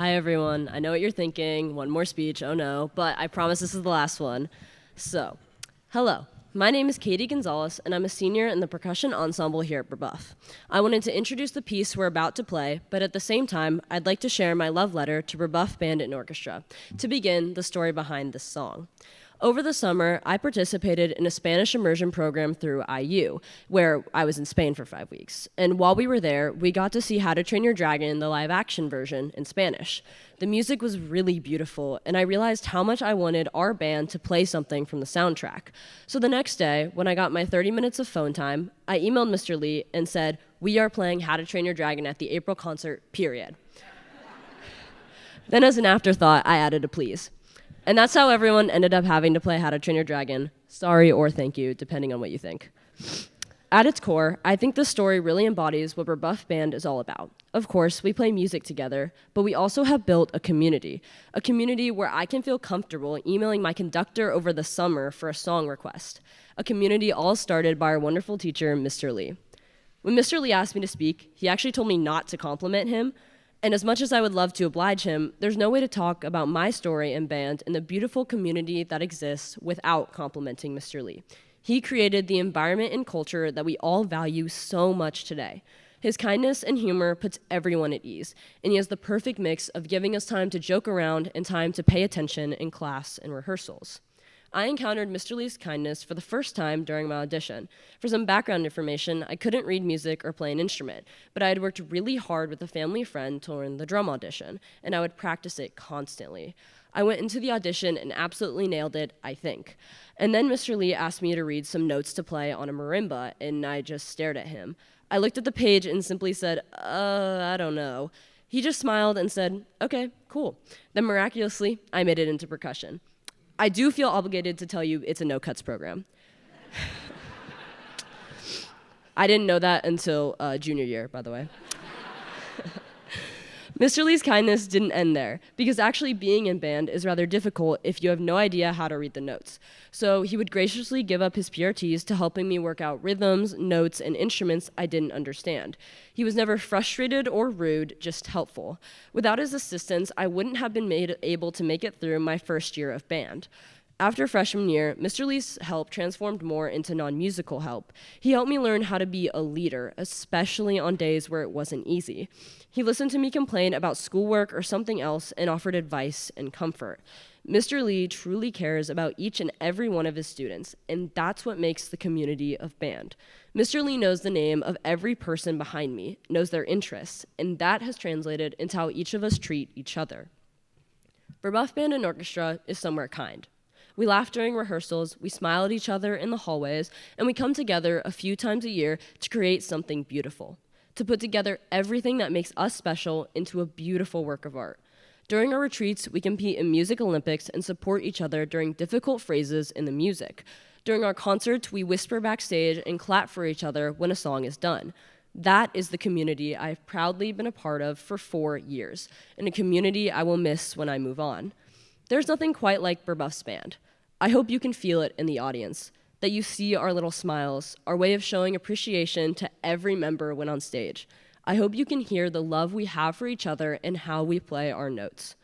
[SPEAKER 7] Hi, everyone. I know what you're thinking. One more speech, oh no, but I promise this is the last one. So, hello. My name is Katie Gonzalez, and I'm a senior in the percussion ensemble here at Brebeuf. I wanted to introduce the piece we're about to play, but at the same time, I'd like to share my love letter to Brebeuf Band and Orchestra. To begin, the story behind this song. Over the summer, I participated in a Spanish immersion program through IU, where I was in Spain for 5 weeks. And while we were there, we got to see How to Train Your Dragon, the live-action version, in Spanish. The music was really beautiful, and I realized how much I wanted our band to play something from the soundtrack. So the next day, when I got my 30 minutes of phone time, I emailed Mr. Lee and said, "We are playing How to Train Your Dragon at the April concert, period." Then as an afterthought, I added a please. And that's how everyone ended up having to play How to Train Your Dragon. Sorry or thank you, depending on what you think. At its core, I think this story really embodies what Brebeuf Band is all about. Of course, we play music together, but we also have built a community where I can feel comfortable emailing my conductor over the summer for a song request. A community all started by our wonderful teacher, Mr. Lee. When Mr. Lee asked me to speak, he actually told me not to compliment him. And as much as I would love to oblige him, there's no way to talk about my story and band and the beautiful community that exists without complimenting Mr. Lee. He created the environment and culture that we all value so much today. His kindness and humor puts everyone at ease, and he has the perfect mix of giving us time to joke around and time to pay attention in class and rehearsals. I encountered Mr. Lee's kindness for the first time during my audition. For some background information, I couldn't read music or play an instrument, but I had worked really hard with a family friend to learn the drum audition, and I would practice it constantly. I went into the audition and absolutely nailed it, I think. And then Mr. Lee asked me to read some notes to play on a marimba, and I just stared at him. I looked at the page and simply said, I don't know. He just smiled and said, okay, cool. Then miraculously, I made it into percussion. I do feel obligated to tell you it's a no-cuts program. I didn't know that until junior year, by the way. Mr. Lee's kindness didn't end there, because actually being in band is rather difficult if you have no idea how to read the notes. So he would graciously give up his PRTs to helping me work out rhythms, notes, and instruments I didn't understand. He was never frustrated or rude, just helpful. Without his assistance, I wouldn't have been able to make it through my first year of band. After freshman year, Mr. Lee's help transformed more into non-musical help. He helped me learn how to be a leader, especially on days where it wasn't easy. He listened to me complain about schoolwork or something else and offered advice and comfort. Mr. Lee truly cares about each and every one of his students, and that's what makes the community of band. Mr. Lee knows the name of every person behind me, knows their interests, and that has translated into how each of us treat each other. Brebeuf Band and Orchestra is somewhere kind. We laugh during rehearsals, we smile at each other in the hallways, and we come together a few times a year to create something beautiful, to put together everything that makes us special into a beautiful work of art. During our retreats, we compete in music Olympics and support each other during difficult phrases in the music. During our concerts, we whisper backstage and clap for each other when a song is done. That is the community I've proudly been a part of for 4 years, and a community I will miss when I move on. There's nothing quite like Brebeuf's band. I hope you can feel it in the audience, that you see our little smiles, our way of showing appreciation to every member when on stage. I hope you can hear the love we have for each other and how we play our notes.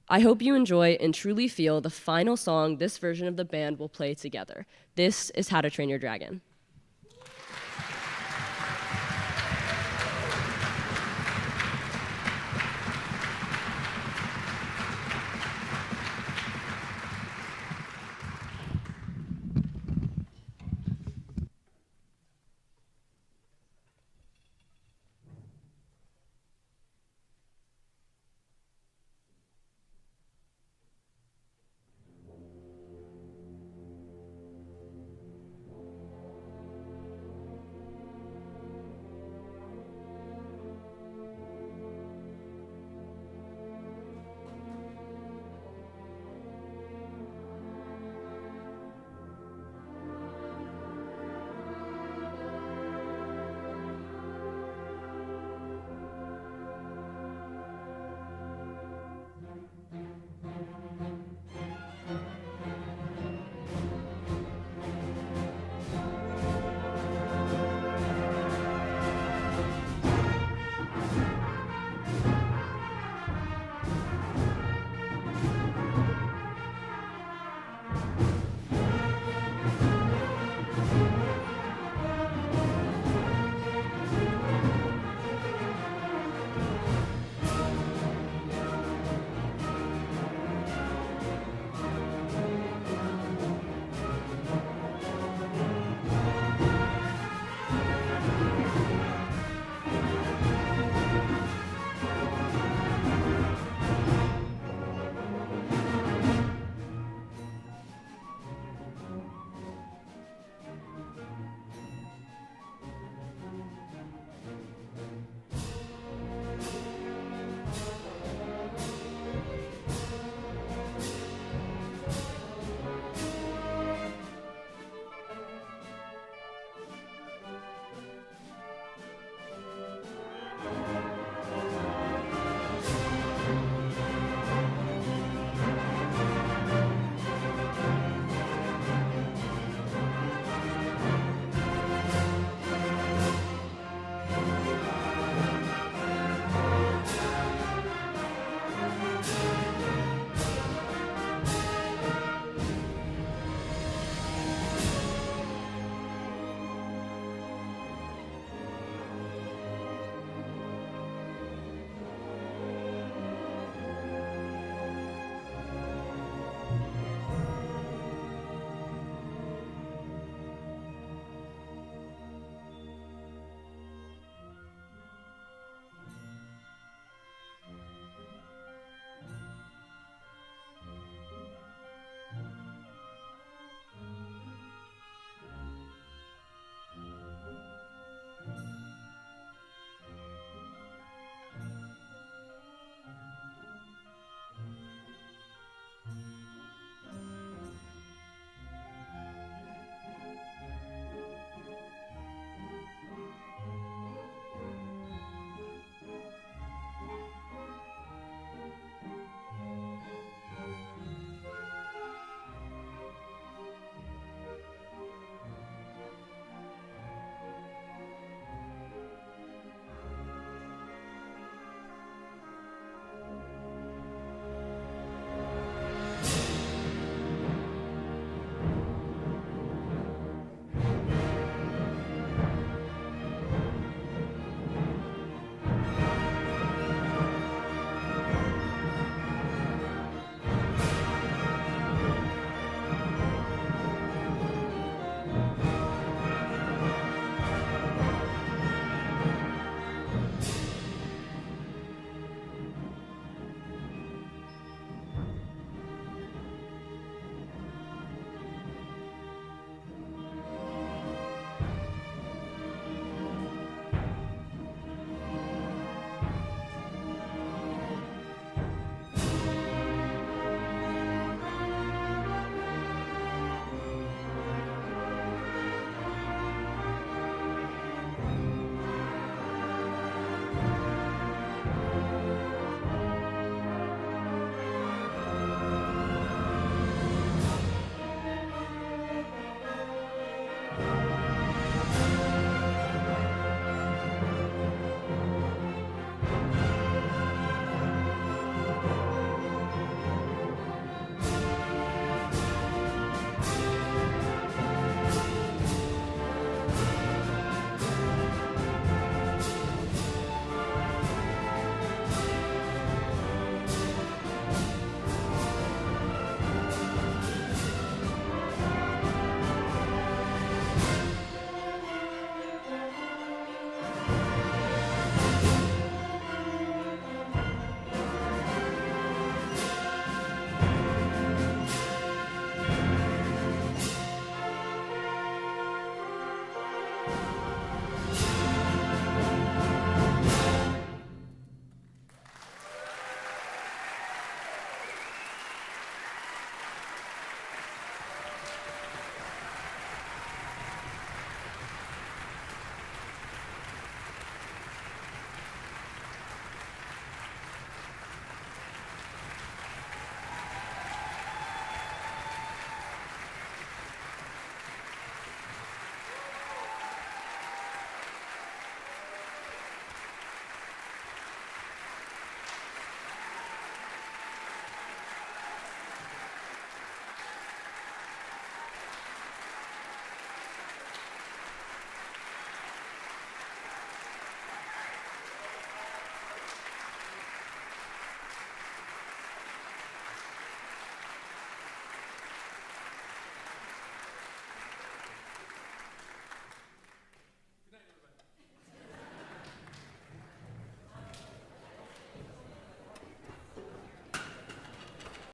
[SPEAKER 7] I hope you enjoy and truly feel the final song this version of the band will play together. This is How to Train Your Dragon.